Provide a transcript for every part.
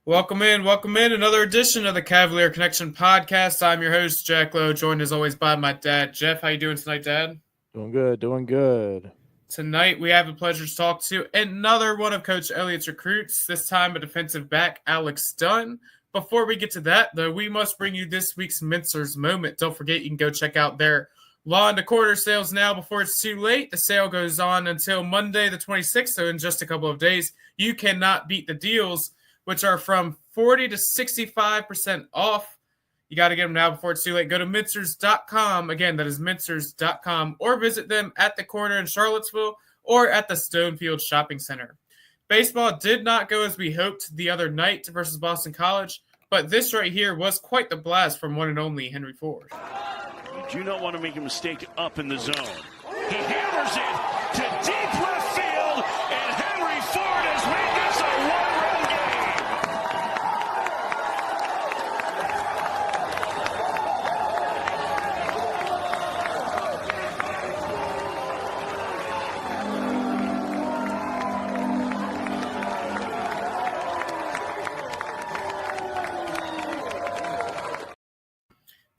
Welcome in. Another edition of the Cavalier Connection podcast. I'm your host, Jack Lowe, joined as always by my dad, Jeff. How you doing tonight, Dad? Doing good, doing good. Tonight, we have the pleasure to talk to another one of Coach Elliott's recruits, this time a defensive back, Alex Dunn. Before we get to that, though, we must bring you this week's Mincer's Moment. Don't forget, you can go check out their lawn to quarter sales now before it's too late. The sale goes on until Monday the 26th, so in just a couple of days. You cannot beat the deals, which are from 40 to 65% off. You got to get them now before it's too late. Go to Mintzers.com. Again, that is Mintzers.com, or visit them at the corner in Charlottesville or at the Stonefield Shopping Center. Baseball did not go as we hoped the other night versus Boston College, but this right here was quite the blast from one and only Henry Ford. You do not want to make a mistake up in the zone. He hammers it to deep left field, and Henry Ford has made this a one-run game.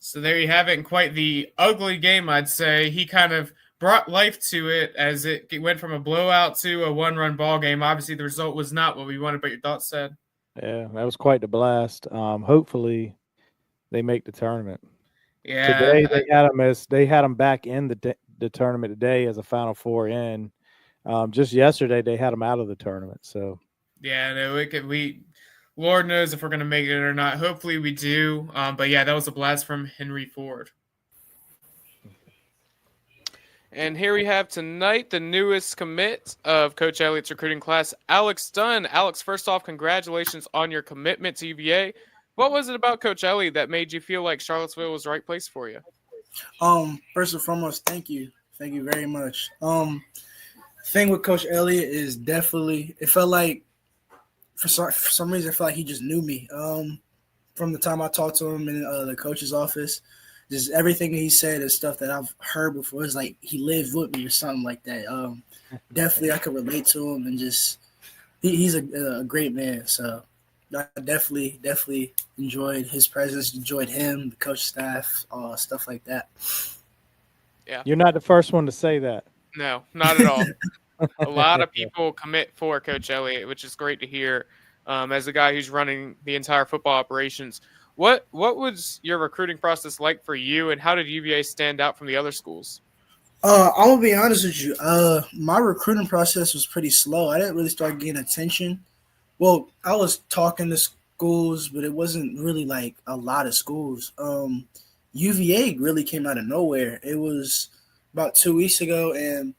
So there you have it, in quite the ugly game, I'd say. He kind of brought life to it as it went from a blowout to a one-run ball game. Obviously, the result was not what we wanted, but your thoughts said. Yeah, that was quite the blast. Hopefully, they make the tournament. Yeah, today they had them back in the tournament today as a Final Four in. Just yesterday they had them out of the tournament. So yeah, no, we Lord knows if we're gonna make it or not. Hopefully, we do. But yeah, that was a blast from Henry Ford. And here we have tonight the newest commit of Coach Elliott's recruiting class, Alex Dunn. Alex, first off, congratulations on your commitment to UVA. What was it about Coach Elliott that made you feel like Charlottesville was the right place for you? First and foremost, thank you. Thank you very much. Thing with Coach Elliott is definitely, it felt like for some reason, I felt like he just knew me. From the time I talked to him in the coach's office, just everything he said is stuff that I've heard before. It's like he lived with me or something like that. Definitely I could relate to him, and just he's a great man. So I definitely enjoyed his presence, enjoyed him, the coach staff, stuff like that. Yeah, you're not the first one to say that. No, not at all. A lot of people commit for Coach Elliott, which is great to hear. As a guy who's running the entire football operations, what was your recruiting process like for you, and how did UVA stand out from the other schools? I'm gonna be honest with you. My recruiting process was pretty slow. I didn't really start getting attention. Well, I was talking to schools, but it wasn't really like a lot of schools. UVA really came out of nowhere. It was about 2 weeks ago, and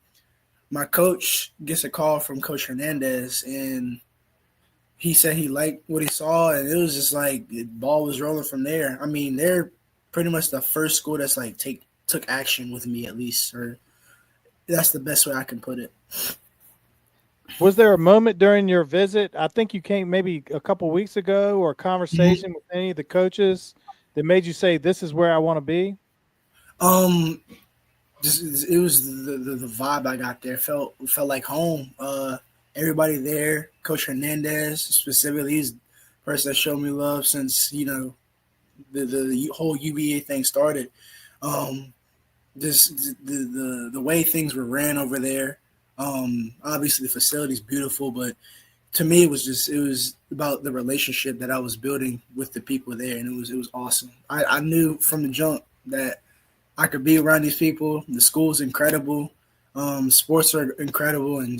my coach gets a call from Coach Hernandez, and he said he liked what he saw, and it was just like the ball was rolling from there. I mean, they're pretty much the first school that's like took action with me, at least, or that's the best way I can put it. Was there a moment during your visit? I think you came maybe a couple weeks ago, or a conversation with any of the coaches that made you say, "This is where I want to be"? It was the vibe I got there. Felt like home. Everybody there, Coach Hernandez specifically, he's the person that showed me love since the whole UVA thing started. Just the way things were ran over there. Obviously the facility's beautiful, but to me it was about the relationship that I was building with the people there, and it was awesome. I knew from the jump that I could be around these people. The school's incredible. Sports are incredible, and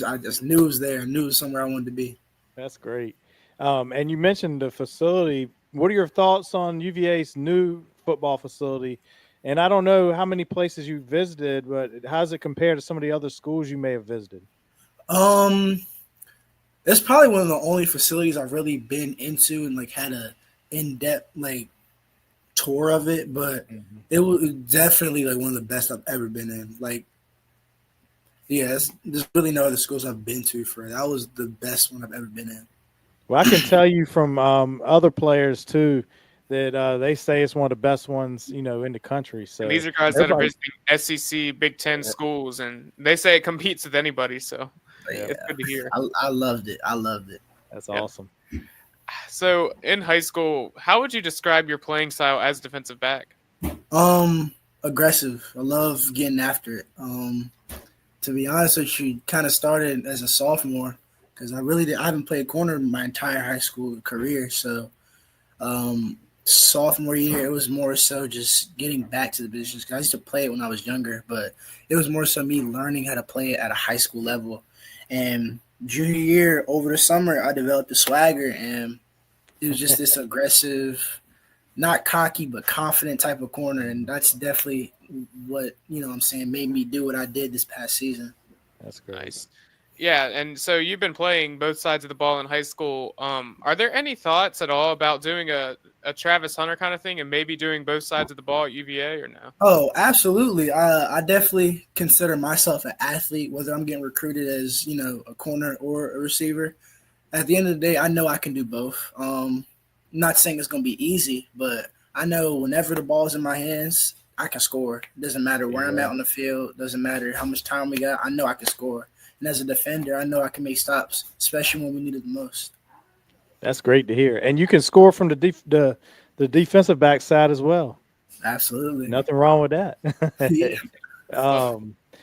I just knew it was there. I knew it was somewhere I wanted to be. That's great. And you mentioned the facility. What are your thoughts on UVA's new football facility? And I don't know how many places you visited, but how does it compare to some of the other schools you may have visited? It's probably one of the only facilities I've really been into and like had a in-depth like tour of it, but it was definitely like one of the best I've ever been in. Like, yeah, there's really no other schools I've been to for it. That was the best one I've ever been in. Well, I can tell you from other players too that they say it's one of the best ones, in the country. So and these are guys that are visiting SEC, Big Ten schools, and they say it competes with anybody. So it's good to hear. I loved it. That's awesome. So in high school, how would you describe your playing style as defensive back? Aggressive. I love getting after it. To be honest with you, kind of started as a sophomore because I haven't played corner my entire high school career. So, sophomore year, it was more so just getting back to the positions. 'Cause I used to play it when I was younger, but it was more so me learning how to play it at a high school level. And junior year, over the summer, I developed a swagger, and it was just this aggressive, not cocky, but confident type of corner. And that's definitely what, made me do what I did this past season. That's great. Nice. Yeah, and so you've been playing both sides of the ball in high school. Are there any thoughts at all about doing a Travis Hunter kind of thing and maybe doing both sides of the ball at UVA or no? Oh, absolutely. I definitely consider myself an athlete, whether I'm getting recruited as, a corner or a receiver. At the end of the day, I know I can do both. Not saying it's going to be easy, but I know whenever the ball's in my hands, I can score. It doesn't matter where I'm at on the field. Doesn't matter how much time we got. I know I can score. And as a defender, I know I can make stops, especially when we need it the most. That's great to hear. And you can score from the defensive back side as well. Absolutely. Nothing wrong with that. Yeah.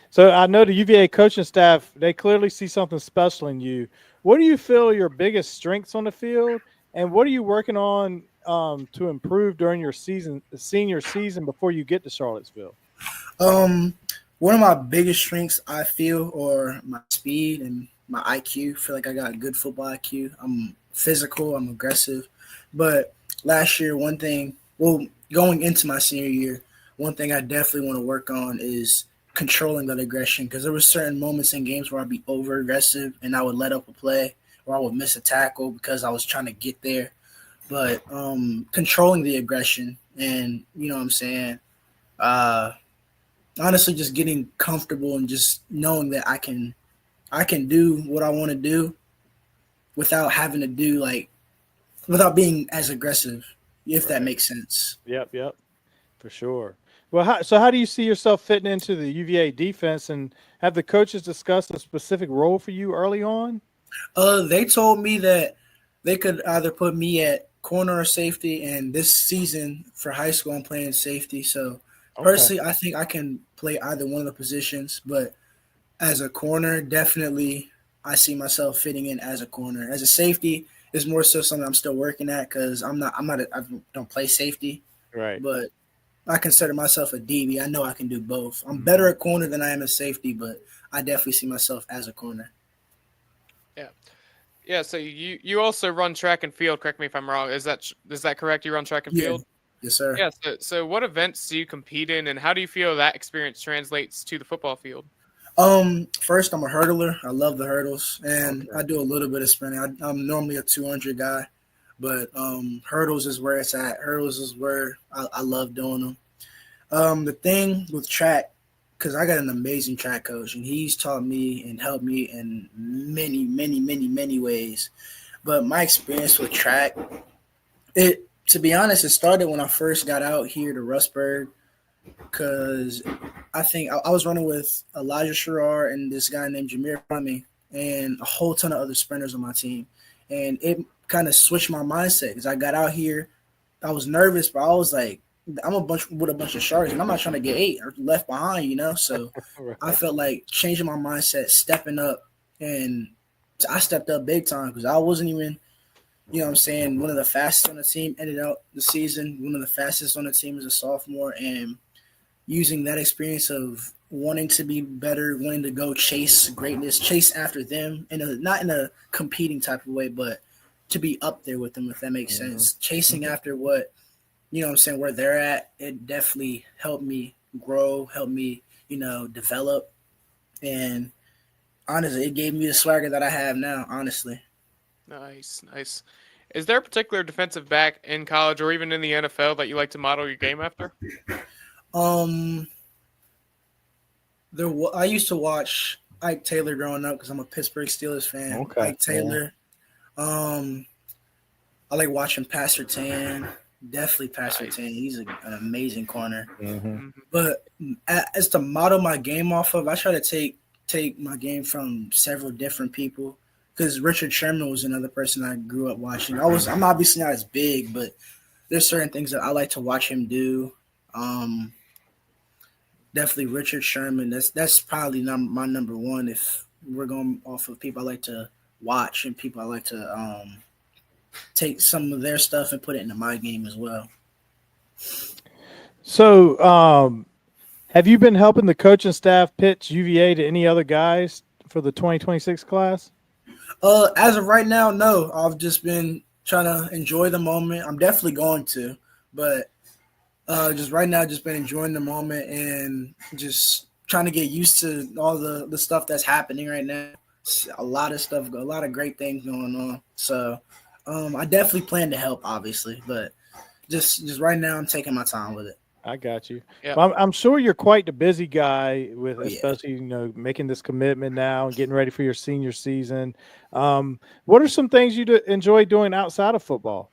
So I know the UVA coaching staff, they clearly see something special in you. What do you feel are your biggest strengths on the field, and what are you working on to improve during your senior season before you get to Charlottesville? One of my biggest strengths, I feel, are my speed and my IQ. I feel like I got a good football IQ. I'm physical. I'm aggressive. But last year, going into my senior year, one thing I definitely want to work on is controlling that aggression, because there were certain moments in games where I'd be over-aggressive and I would let up a play or I would miss a tackle because I was trying to get there. But controlling the aggression and, honestly, just getting comfortable and just knowing that I can do what I want to do without having to do without being as aggressive, if that makes sense. Yep, for sure. Well, how do you see yourself fitting into the UVA defense, and have the coaches discussed a specific role for you early on? They told me that they could either put me at corner or safety, and this season for high school I'm playing safety. So personally, I think I can play either one of the positions, but as a corner, definitely I see myself fitting in as a corner. As a safety, it's more so something I'm still working at because I don't play safety. Right. But I consider myself a DB. I know I can do both. I'm better at corner than I am at safety, but I definitely see myself as a corner. Yeah. Yeah, so you also run track and field, correct me if I'm wrong. Is that correct? You run track and field? Yes, sir. Yeah, so what events do you compete in, and how do you feel that experience translates to the football field? First, I'm a hurdler. I love the hurdles, and I do a little bit of sprinting. I'm normally a 200 guy, but hurdles is where it's at. Hurdles is where I love doing them. The thing with track, because I got an amazing track coach, and he's taught me and helped me in many, many, many, many ways. But my experience with track, to be honest, it started when I first got out here to Rustburg, because I think I was running with Elijah Sherrar and this guy named Jameer Fleming and a whole ton of other sprinters on my team. And it kind of switched my mindset because I got out here. I was nervous, but I was like, I'm with a bunch of sharks, and I'm not trying to get 8 or left behind, So Right. I felt like changing my mindset, stepping up, and I stepped up big time because I wasn't even, one of the fastest on the team. Ended out the season one of the fastest on the team as a sophomore, and using that experience of wanting to be better, wanting to go chase greatness, chase after them, not in a competing type of way, but to be up there with them, if that makes sense. Chasing after what, where they're at, it definitely helped me grow, helped me, develop. And honestly, it gave me the swagger that I have now, honestly. Nice. Is there a particular defensive back in college or even in the NFL that you like to model your game after? I used to watch Ike Taylor growing up because I'm a Pittsburgh Steelers fan. Okay. Ike Taylor. I like watching Pastor Tan. Definitely Pastor Tan. He's an amazing corner. Mm-hmm. But as to model my game off of, I try to take my game from several different people. because Richard Sherman was another person I grew up watching. I'm obviously not as big, but there's certain things that I like to watch him do. Definitely Richard Sherman. That's probably my number one if we're going off of people I like to watch and people I like to take some of their stuff and put it into my game as well. So, have you been helping the coaching staff pitch UVA to any other guys for the 2026 class? As of right now, no. I've just been trying to enjoy the moment. I'm definitely going to, but just right now, just been enjoying the moment and just trying to get used to all the stuff that's happening right now. A lot of stuff, a lot of great things going on. So I definitely plan to help, obviously, but just right now, I'm taking my time with it. I got you. Yeah. Well, I'm sure you're quite the busy guy with, Oh, yeah. especially, making this commitment now and getting ready for your senior season. What are some things you enjoy doing outside of football?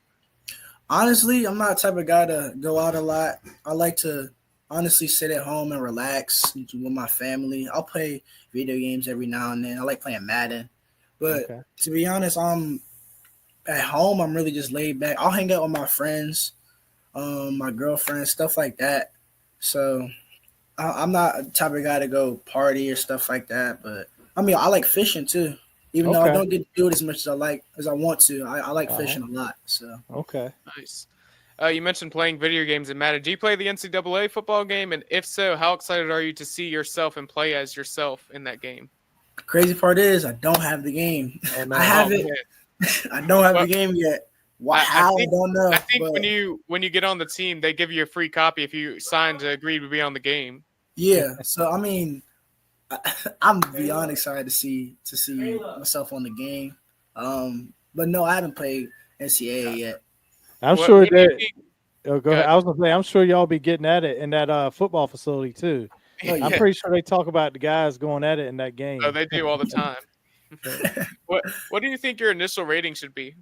Honestly, I'm not the type of guy to go out a lot. I like to honestly sit at home and relax with my family. I'll play video games every now and then. I like playing Madden. But to be honest, I'm at home. I'm really just laid back. I'll hang out with my friends, my girlfriend, stuff like that. So I'm not the type of guy to go party or stuff like that. But, I mean, I like fishing too. Even though I don't get to do it as much as I want to, I like fishing a lot. So Nice. You mentioned playing video games in Madden. Do you play the NCAA football game? And if so, how excited are you to see yourself and play as yourself in that game? The crazy part is I don't have the game. Oh, no. I have it. I don't have the game yet. I don't know. I think when you get on the team, they give you a free copy if you sign to agree to be on the game. Yeah. So I mean, I'm beyond excited to see myself on the game. But no, I haven't played NCAA yet. I'm sure that. Go ahead. I was gonna say, I'm sure y'all be getting at it in that football facility too. I'm pretty sure they talk about the guys going at it in that game. Oh, they do all the time. What do you think your initial rating should be?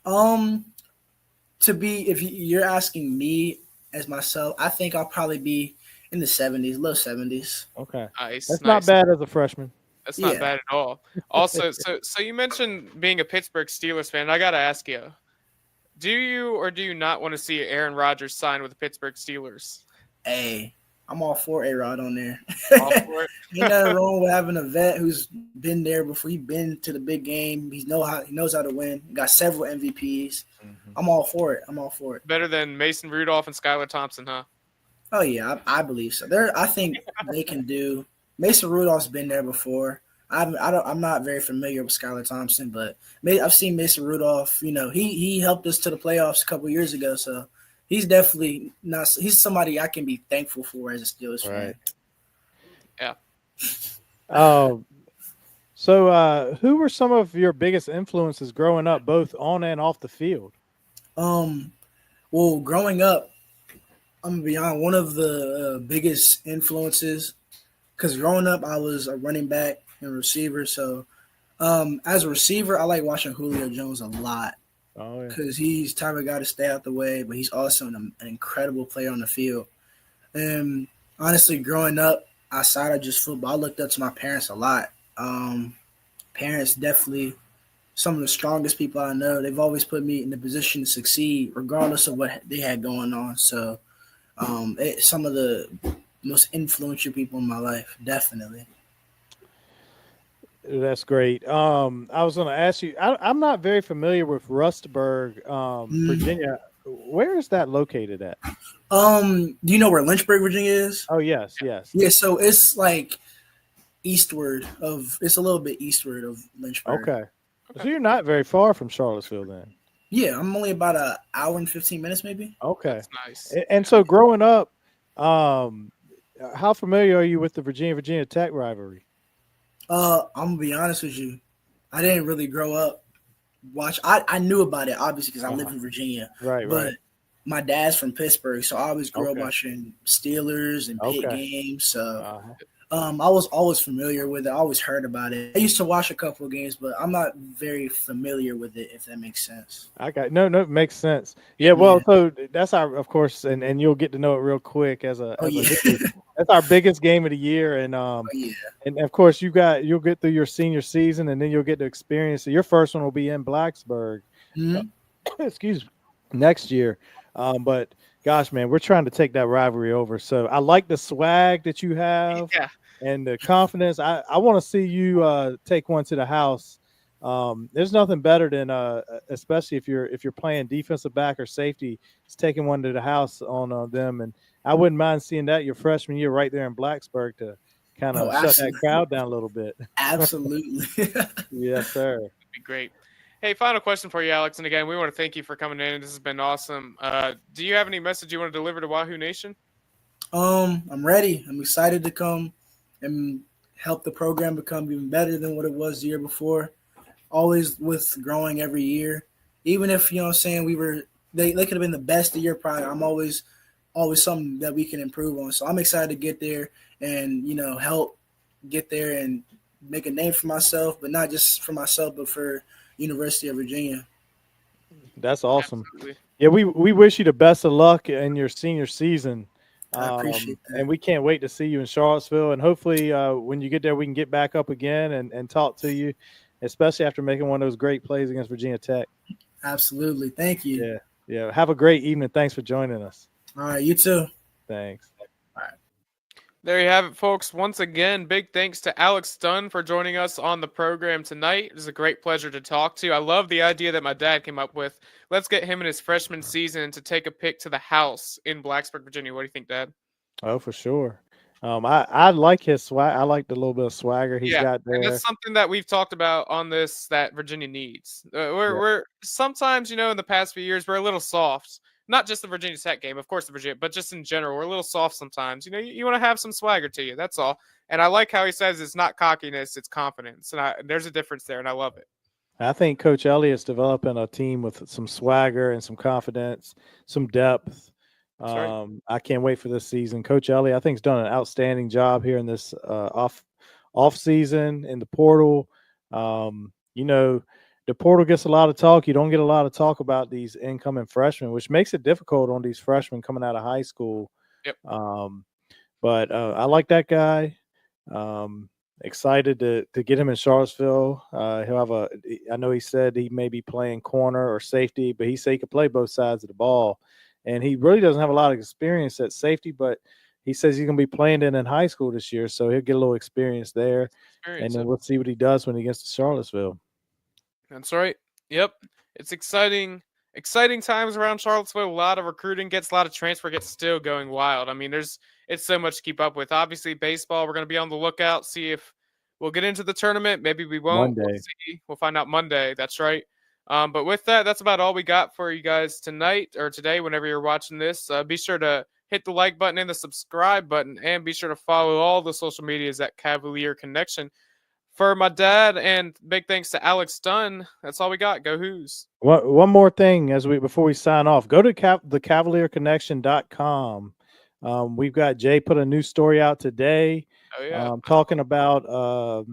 To be, if you're asking me as myself, I think I'll probably be in the 70s, low 70s. Okay. Nice. That's not bad as a freshman. That's not bad at all. Also, so you mentioned being a Pittsburgh Steelers fan. I got to ask you, do you or do you not want to see Aaron Rodgers sign with the Pittsburgh Steelers? Hey, I'm all for A-Rod on there. All for it? Ain't nothing wrong with having a vet who's been there before. He's been to the big game. He knows how to win. Got several MVPs. Mm-hmm. I'm all for it. Better than Mason Rudolph and Skylar Thompson, huh? Oh yeah, I believe so. I think they can do. Mason Rudolph's been there before. I'm not very familiar with Skylar Thompson, but I've seen Mason Rudolph. He helped us to the playoffs a couple years ago, so he's definitely not. He's somebody I can be thankful for as a Steelers fan. Yeah. So who were some of your biggest influences growing up, both on and off the field? Well, growing up, I'm gonna be honest. One of the biggest influences, because growing up I was a running back and receiver. So, as a receiver, I like watching Julio Jones a lot. Oh, yeah. Because he's the type of guy to stay out the way, but he's also an incredible player on the field. And honestly, growing up outside of just football, I looked up to my parents a lot. Parents definitely some of the strongest people I know. They've always put me in the position to succeed, regardless of what they had going on. So, some of the most influential people in my life, definitely. That's great. I was going to ask you, I'm not very familiar with Rustburg, Virginia. Where is that located at? Do you know where Lynchburg, Virginia is? Oh, yes. Yeah, so it's like it's a little bit eastward of Lynchburg. Okay. So you're not very far from Charlottesville then. Yeah, I'm only about an hour and 15 minutes maybe. Okay. That's nice. And so growing up, how familiar are you with the Virginia Tech rivalry? I'm gonna be honest with you. I didn't really grow up I knew about it obviously because I live in Virginia. Right. But my dad's from Pittsburgh, so I always grew up watching Steelers and Pitt games. So I was always familiar with it. I always heard about it. I used to watch a couple of games, but I'm not very familiar with it, if that makes sense. I got no, it makes sense. Yeah, well, so that's our, of course, and you'll get to know it real quick as a Oh, yeah. Hoopy. That's our biggest game of the year, and Oh, yeah. and of course you'll get through your senior season, and then you'll get to experience it. Your first one will be in Blacksburg, Mhm. excuse me, next year. But gosh, man, we're trying to take that rivalry over. So I like the swag that you have Yeah. and the confidence. I want to see you take one to the house. There's nothing better than especially if you're playing defensive back or safety, it's taking one to the house on them. And I wouldn't mind seeing that your freshman year right there in Blacksburg to kind of Oh, shut that absolutely. crowd down a little bit. Absolutely. Yes, sir. That'd be great. Hey, final question for you, Alex. And again, we want to thank you for coming in. This has been awesome. Do you have any message you want to deliver to Wahoo Nation? I'm ready. I'm excited to come and help the program become even better than what it was the year before. Always with growing every year. Even if, you know what I'm saying, they could have been the best the year prior. I'm always something that we can improve on. So I'm excited to get there and, help get there and make a name for myself, but not just for myself, but for University of Virginia. That's awesome. Absolutely. Yeah, we wish you the best of luck in your senior season. I appreciate that. And we can't wait to see you in Charlottesville. And hopefully when you get there, we can get back up again and talk to you, especially after making one of those great plays against Virginia Tech. Absolutely. Thank you. Yeah. Yeah. Have a great evening. Thanks for joining us. All right. You too. Thanks. There you have it, folks. Once again, big thanks to Alex Dunn for joining us on the program tonight. It was a great pleasure to talk to. I love the idea that my dad came up with. Let's get him in his freshman season to take a pick to the house in Blacksburg, Virginia. What do you think, Dad? Oh, for sure. I like his swag. I like the little bit of swagger he's got there. And that's something that we've talked about on this that Virginia needs. We're sometimes, in the past few years, we're a little soft. Not just the Virginia Tech game, of course, the Virginia, but just in general, we're a little soft sometimes. You want to have some swagger to you. That's all. And I like how he says it's not cockiness, it's confidence. And there's a difference there, and I love it. I think Coach Elliott's developing a team with some swagger and some confidence, some depth. Right. I can't wait for this season. Coach Elliott, I think, has done an outstanding job here in this off season in the portal. The portal gets a lot of talk. You don't get a lot of talk about these incoming freshmen, which makes it difficult on these freshmen coming out of high school. Yep. But I like that guy. Excited to get him in Charlottesville. I know he said he may be playing corner or safety, but he said he could play both sides of the ball. And he really doesn't have a lot of experience at safety, but he says he's going to be playing it in high school this year. So he'll get a little experience there. And then we'll see what he does when he gets to Charlottesville. That's right. Yep. It's exciting times around Charlottesville. A lot of recruiting gets, a lot of transfer gets still going wild. I mean, it's so much to keep up with. Obviously, baseball, we're going to be on the lookout, see if we'll get into the tournament. Maybe we won't. Monday. We'll see. We'll find out Monday. That's right. But with that, that's about all we got for you guys tonight or today, whenever you're watching this. Be sure to hit the like button and the subscribe button, and be sure to follow all the social medias at Cavalier Connection. For my dad, and big thanks to Alex Dunn. That's all we got. Go Hoos. One more thing before we sign off. Go to thecavalierconnection.com. We've got Jay put a new story out today. Oh, yeah. Talking about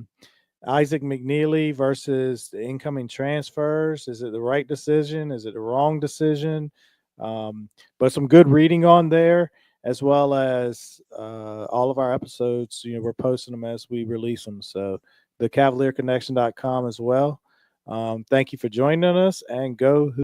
Isaac McNeely versus the incoming transfers. Is it the right decision? Is it the wrong decision? But some good reading on there, as well as all of our episodes. We're posting them as we release them. So thecavalierconnection.com as well. Thank you for joining us, and go